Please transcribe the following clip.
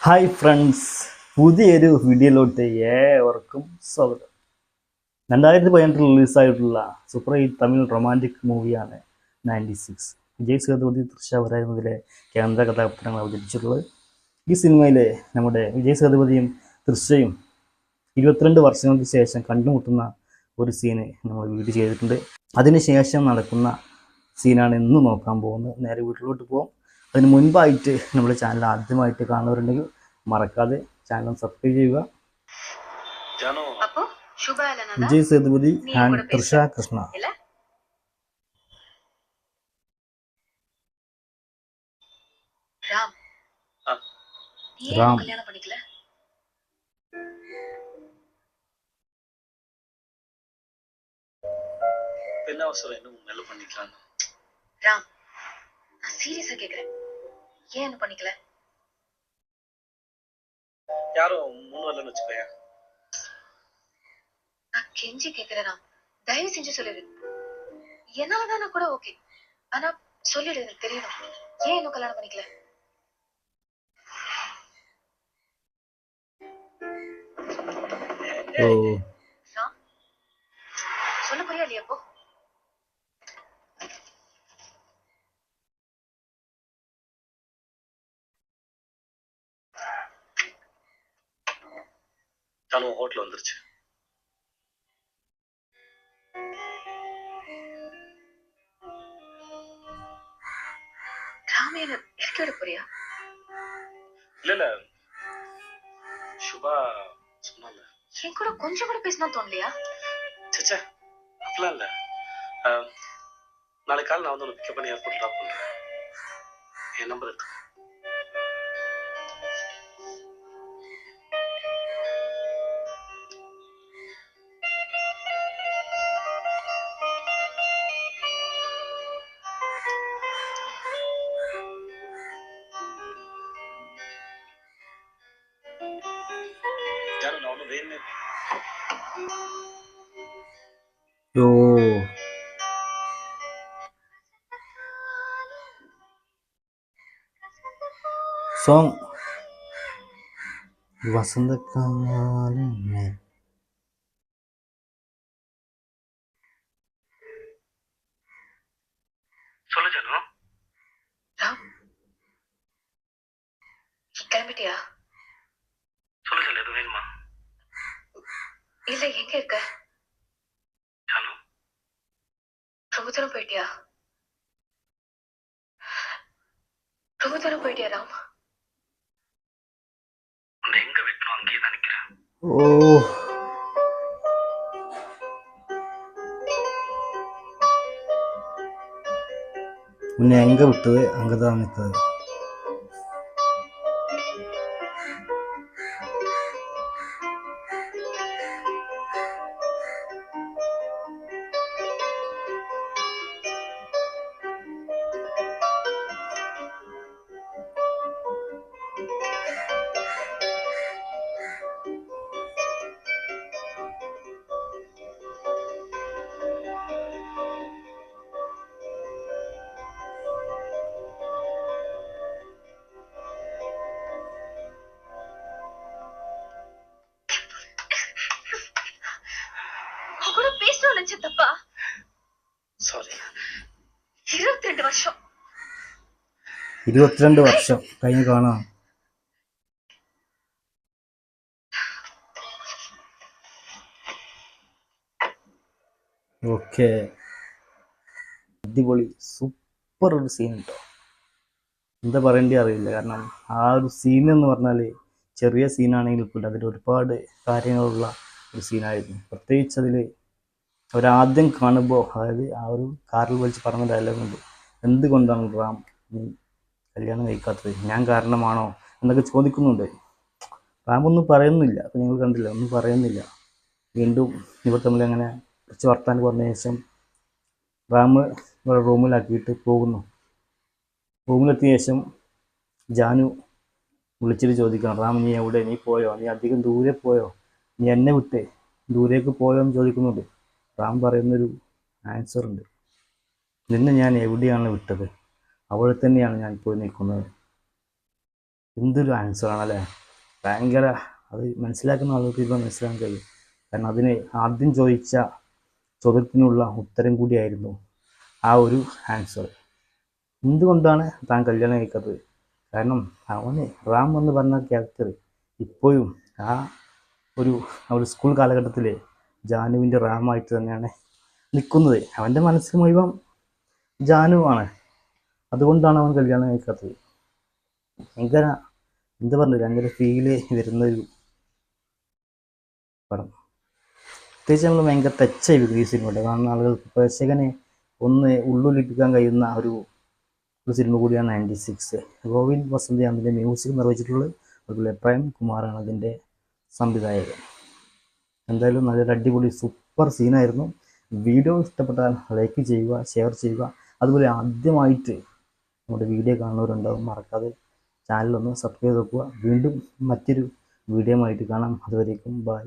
Hi friends, പുതിയൊരു വീഡിയോയിലോട്ട് ഏവർക്കും സ്വാഗതം. 2018 റിലീസായിട്ടുള്ള സൂപ്പർ ഹിറ്റ് തമിഴ് റൊമാൻറ്റിക് മൂവിയാണ് 96. വിജയ് സേതുപതി തൃഷ വരാകുന്നതിലെ കേന്ദ്ര കഥാപാത്രങ്ങൾ അവതരിച്ചിട്ടുള്ളത്. ഈ സിനിമയിലെ നമ്മുടെ വിജയ് സേതുപതിയും തൃഷയും 22 വർഷങ്ങൾക്ക് ശേഷം കണ്ടുമുട്ടുന്ന ഒരു സീന് നമ്മൾ വീഡിയോ ചെയ്തിട്ടുണ്ട്. അതിനുശേഷം നടക്കുന്ന സീനാണ് ഇന്ന് നോക്കാൻ പോകുന്നത്. നേരെ വീട്ടിലോട്ട് പോകും. അതിന് മുൻപായിട്ട് നമ്മുടെ ചാനൽ ആദ്യമായിട്ട് കാണുന്നവരുണ്ടെങ്കിൽ മറക്കാതെ ചാനൽ സബ്സ്ക്രൈബ് ചെയ്യുക. വിജയ് സേതുപതി ആൻഡ് തൃഷ കൃഷ്ണ. ராம் கல்யாணம் பண்ணிக்கல. என்ன அவசரம், என்ன மேல பண்ணிக்கலாம். ராம், நான் சீரியஸா கேக்குறேன், ஏன் என்ன பண்ணிக்கல? யாரும் மூணு வரலன்னு வச்சுக்கோயா. நான் கெஞ்சி கேக்குறேன் ராம், தயவு செஞ்சு சொல்லிடு. என்னாலதானா கூட ஓகே, ஆனா சொல்லிடு, எனக்கு தெரியணும். ஏன் இன்னும் கல்யாணம் பண்ணிக்கல? ராம், சொல்ல புரியா இல்லையா? அப்போ நானும் ஹோட்டல் வந்துருச்சு. ராம், என்ன இறக்கி விட போறியா? இல்ல சுபா சொன்னால என் கூட கொஞ்சம் கூட பேசினா தோணலையா? சச்சா, அப்படிலாம் இல்ல. நாளைக்கு காலை நான் வந்து பிக்கப் பண்ணி ஏர்போர்ட் ட்ராப் பண்றேன். என் நம்பர் எடுத்து. யாரும் நான் ஒன்றும் வேணுமே. യോ സോങ് വസന്തകാലമേ. சொல்லு ஜானு. ராம், கிளம்பிட்டியா? சொல்லு ஜானு, எதுவும் வேணுமா? இல்ல, எங்க இருக்க? ஜானு, ரொம்ப தூரம் போயிட்டியா? ரொம்ப தூரம் போயிட்டியா ராம்? உன்னை எங்க விட்டணும் அங்கேயே தான் நிக்கிறேன். ഓ உன்னை எங்கே விட்டது அங்கே தான் நிற்குது. கூட பேசணும் நினைச்ச தப்பா? சாரி. 22 வருஷம் 22 വർഷം കഴിഞ്ഞ് കാണാം. ഓക്കെ, അടിപൊളി സൂപ്പർ ഒരു സീൻ കേട്ടോ. എന്താ പറയേണ്ടി അറിയില്ല. കാരണം ആ ഒരു സീൻ എന്ന് പറഞ്ഞാൽ ചെറിയ സീനാണെങ്കിൽ പോലും അതിൽ ഒരുപാട് കാര്യങ്ങളുള്ള ഒരു സീനായിരുന്നു. പ്രത്യേകിച്ച് അതിൽ അവരാദ്യം കാണുമ്പോൾ, അതായത് ആ ഒരു കാറിൽ വലിച്ച് പറഞ്ഞ ഡയലോഗുണ്ട്, എന്തുകൊണ്ടാണ് റാം നീ കല്യാണം കഴിക്കാത്തത്, ഞാൻ കാരണമാണോ എന്നൊക്കെ ചോദിക്കുന്നുണ്ട്. റാം ഒന്നും പറയുന്നില്ല. അപ്പോൾ നിങ്ങൾ കണ്ടില്ല, ഒന്നും പറയുന്നില്ല. വീണ്ടും ഇവർ തമ്മിൽ അങ്ങനെ കുറച്ച് വർത്താനം പറഞ്ഞ ശേഷം റാം ഇവരുടെ റൂമിലാക്കിയിട്ട് പോകുന്നു. റൂമിലെത്തിയ ശേഷം ജാനു വിളിച്ചിട്ട് ചോദിക്കണം, റാം നീ എവിടെ, നീ പോയോ, നീ അധികം ദൂരെ പോയോ, നീ എന്നെ വിട്ട് ദൂരേക്ക് പോയോ എന്ന് ചോദിക്കുന്നുണ്ട്. റാം പറയുന്നൊരു ആൻസർ ഉണ്ട്, നിന്നെ ഞാൻ എവിടെയാണ് വിട്ടത്, അവിടെ തന്നെയാണ് ഞാൻ പോയി നിൽക്കുന്നത്. എന്തൊരു ആൻസറാണ് അല്ലേ, ഭയങ്കര. അത് മനസ്സിലാക്കുന്ന ആളുകൾക്ക് ഇപ്പോൾ മനസ്സിലാക്കാൻ കഴിയും. കാരണം അതിന് ആദ്യം ചോദിച്ച ചോദ്യത്തിനുള്ള ഉത്തരം കൂടിയായിരുന്നു ആ ഒരു ആൻസർ. എന്തുകൊണ്ടാണ് താൻ കല്യാണം കഴിക്കാത്തത്? കാരണം അവന് റാം എന്ന് പറഞ്ഞ ക്യാരക്ടർ ഇപ്പോഴും ആ ഒരു സ്കൂൾ കാലഘട്ടത്തിൽ ജാനുവിൻ്റെ റാമായിട്ട് തന്നെയാണ് നിൽക്കുന്നത്. അവൻ്റെ മനസ്സിൽ മുഴുവൻ ജാനുവാണ്. അതുകൊണ്ടാണ് അവൻ കല്യാണം കഴിക്കാത്തത്. ഭയങ്കര എന്താ പറഞ്ഞില്ല, ഭയങ്കര ഫീല് വരുന്നൊരു പടം. പ്രത്യേകിച്ച് നമ്മൾ ഭയങ്കര ടച്ചായി ഈ സിനിമ കാണുന്ന ആളുകൾക്ക്, പ്രേക്ഷകനെ ഒന്ന് ഉള്ളിലിപ്പിക്കാൻ കഴിയുന്ന ഒരു സിനിമ കൂടിയാണ് 96. ഗോവിന്ദ് വസന്തിയാണ് അതിൻ്റെ മ്യൂസിക് നിർവഹിച്ചിട്ടുള്ളത്. അതുപോലെ പ്രേം കുമാറാണ് അതിൻ്റെ സംവിധായകൻ. എന്തായാലും നല്ലൊരു അടിപൊളി സൂപ്പർ സീനായിരുന്നു. വീഡിയോ ഇഷ്ടപ്പെട്ടാൽ ലൈക്ക് ചെയ്യുക, ഷെയർ ചെയ്യുക. അതുപോലെ ആദ്യമായിട്ട് നമ്മുടെ വീഡിയോ കാണുന്നവരുണ്ടാവും, മറക്കാതെ ചാനലൊന്ന് സബ്സ്ക്രൈബ് ചെയ്ത് വെക്കുക. വീണ്ടും മറ്റൊരു വീഡിയോ ആയിട്ട് കാണാം. അതുവരേക്കും ബൈ.